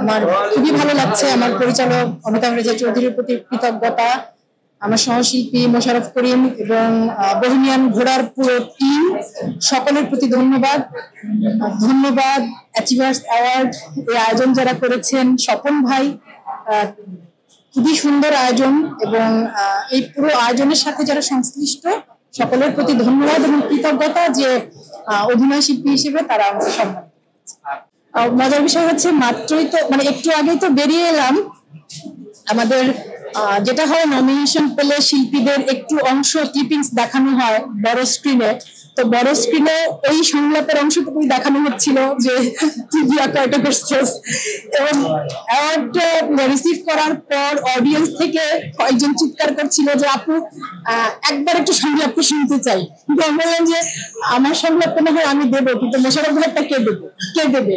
আমার খুবই ভালো লাগছে। আমার পরিচালক অমিতাভ রেজা চৌধুরীর প্রতি কৃতজ্ঞতা, আমার সহশিল্পী মোশাররফ করিম এবং বহিমিয়ান ঘোড়ার পুরো টিম, সকলের প্রতি ধন্যবাদ। অ্যাচিভার্স অ্যাওয়ার্ড এই আয়োজন যারা করেছেন, স্বপন ভাই, খুবই সুন্দর আয়োজন, এবং এই পুরো আয়োজনের সাথে যারা সংশ্লিষ্ট সকলের প্রতি ধন্যবাদ এবং কৃতজ্ঞতা যে অভিনয় শিল্পী হিসেবে তারা আমাকে সম্মান। মজার বিষয় হচ্ছে মাত্রই তো মানে একটু আগেই তো বেরিয়ে এলাম। আমাদের যেটা হয় নমিনেশন পেলে শিল্পীদের একটু অংশ ক্লিপিংস দেখানো হয় বড় স্ক্রিনে, তো বড় স্ক্রিনে ওই সংলাপের অংশটুকুই দেখানো হচ্ছিল যে তুই কয়টা করছিস, এবং অ্যাওয়ার্ডটা রিসিভ করার পর অডিয়েন্স থেকে কয়েকজন চিৎকার করছিল যে আপু একবার একটু সংলাপটা শুনতে চাই। বললাম যে আমার সংলাপ মনে হয় আমি দেবো, কিন্তু মোশাররফ ভাইটা কে দেবে।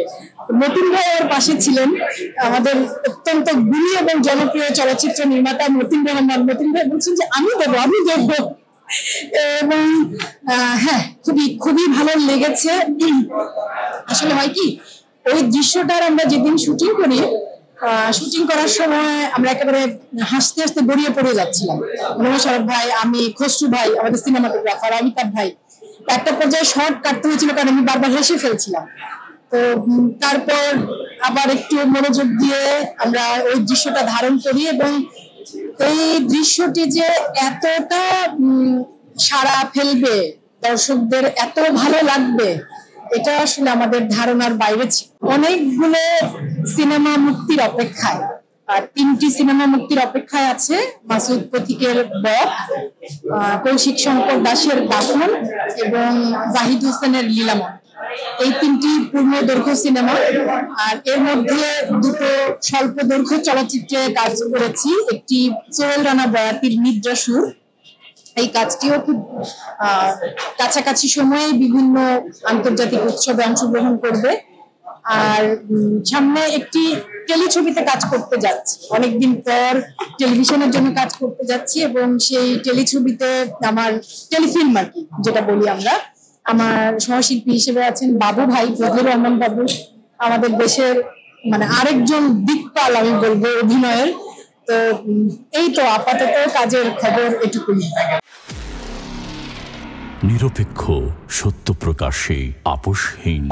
মতিন ভাই ওর পাশে ছিলেন, আমাদের অত্যন্ত গুণী এবং জনপ্রিয় চলচ্চিত্র নির্মাতা মতিন রহমান। মতিন ভাই বলছেন যে আমি দেবো। এবং হ্যাঁ, খুবই ভালো লেগেছে। আসলে হয় কি, ওই দৃশ্যটার আমরা যেদিন শুটিং করার সময় আমরা একেবারে হাসতে হাসতে গড়িয়ে পড়ে যাচ্ছিলাম। মোশাররফ ভাই, আমি, খসরু ভাই, আমাদের সিনেমাটোগ্রাফার অমিতাভ ভাই। একটা পর্যায়ে শর্ট কাটতে হয়েছিল কারণ আমি বারবার হেসে ফেলছিলাম। তো তারপর আবার একটু মনোযোগ দিয়ে আমরা ওই দৃশ্যটা ধারণ করি, এবং এই দৃশ্যটি যে এতটা সাড়া ফেলবে, দর্শকদের এত ভালো লাগবে, এটা আসলে আমাদের ধারণার বাইরে ছিল। অনেকগুলো সিনেমা মুক্তির অপেক্ষায়, আর 3টি সিনেমা মুক্তির অপেক্ষায় আছে। মাসুদ প্রতীকের বক, কৌশিক শঙ্কর দাসের দাফন এবং জাহিদ হোসেনের লীলামন। এই 3টি পূর্ণ দৈর্ঘ্য সিনেমা, আর এর মধ্যে 2টো স্বল্প দৈর্ঘ্য চলচ্চিত্রে কাজ করেছি। একটি সোহেল রানা বয়াতির নিদ্রাসুর, এই কাজটিও খুব কাছাকাছি সময়ে বিভিন্ন আন্তর্জাতিক উৎসবে অংশগ্রহণ করবে। আর সামনে একটি টেলিছবিতে কাজ করতে যাচ্ছি, অনেকদিন পর টেলিভিশনের জন্য কাজ করতে যাচ্ছি, এবং সেই টেলিছবিতে আমার টেলিফিল্ম আর কি যেটা বলি আমরা, আমার সহশিল্পী হিসেবে আছেন বাবু ভাই, ফজলুর রহমান বাবু, আমাদের দেশের মানে আরেকজন দিকপাল আমি বলবো অভিনয়ের। তো এই তো আপাতত কাজের খবর এটুকুই। নিরপেক্ষ, সত্য প্রকাশে আপোষহীন।